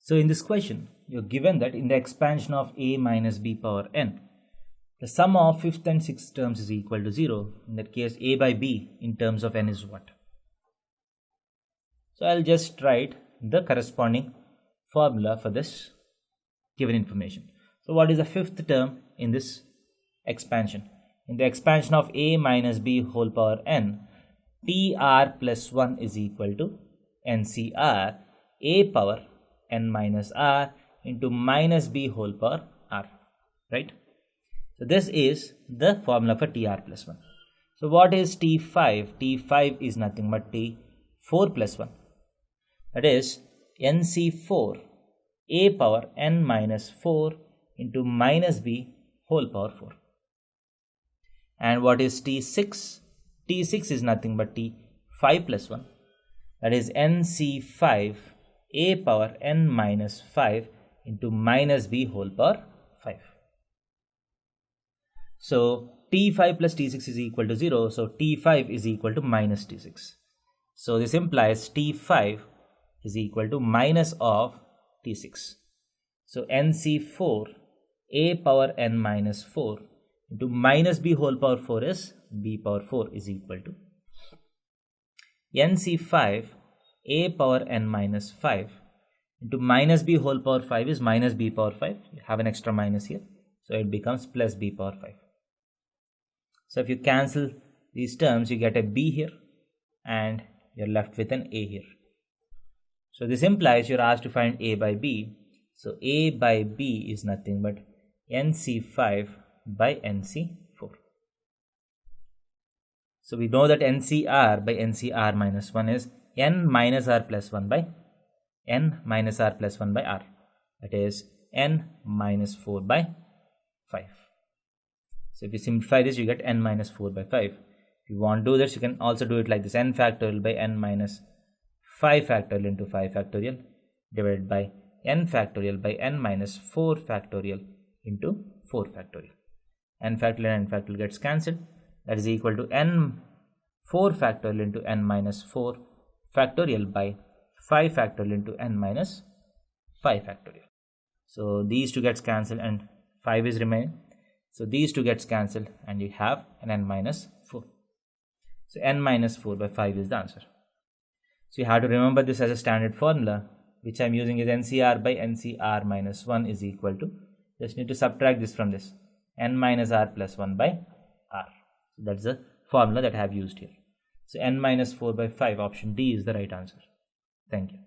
So in this question, you're given that in the expansion of a minus b power n, the sum of fifth and sixth terms is equal to 0. In that case, a by b in terms of n is what? So I'll just write the corresponding formula for this given information. So what is the fifth term in this expansion? In the expansion of a minus b whole power n, tr plus 1 is equal to ncr a power n minus r into minus b whole power r, right? So this is the formula for tr plus 1. So what is t5? T5 is nothing but t4 plus 1. That is nc4 a power n minus 4 into minus b whole power 4. And what is t6? T6 is nothing but t5 plus 1. That is nc5 a power n minus 5 into minus b whole power 5. So t5 plus t6 is equal to 0. So t5 is equal to minus t6. So this implies t5 is equal to minus of t6. So nc4 a power n minus 4 into minus b whole power 4 is b power 4 is equal to nc5 a power n minus 5 into minus b whole power 5 is minus b power 5. You have an extra minus here, so it becomes plus b power 5. So if you cancel these terms, you get a b here and you're left with an a here. So this implies you're asked to find a by b. So a by b is nothing but nc5 by nc4. So we know that ncr by ncr minus 1 is n minus r plus 1 by n minus r plus 1 by r. That is n minus 4 by 5. So if you simplify this, you get n minus 4 by 5. If you want to do this, you can also do it like this: n factorial by n minus 5 factorial into 5 factorial divided by n factorial by n minus 4 factorial into 4 factorial. N factorial and n factorial gets cancelled. That is equal to n 4 factorial into n minus 4 factorial by 5 factorial into n minus 5 factorial. So these two gets cancelled and 5 is remaining. So these two gets cancelled and you have an n minus 4. So n minus 4 by 5 is the answer. So you have to remember this as a standard formula, which I am using is ncr by ncr minus 1 is equal to, just need to subtract this from this, n minus r plus 1 by r. So that's the formula that I have used here. So n minus 4 by 5, option D is the right answer. Thank you.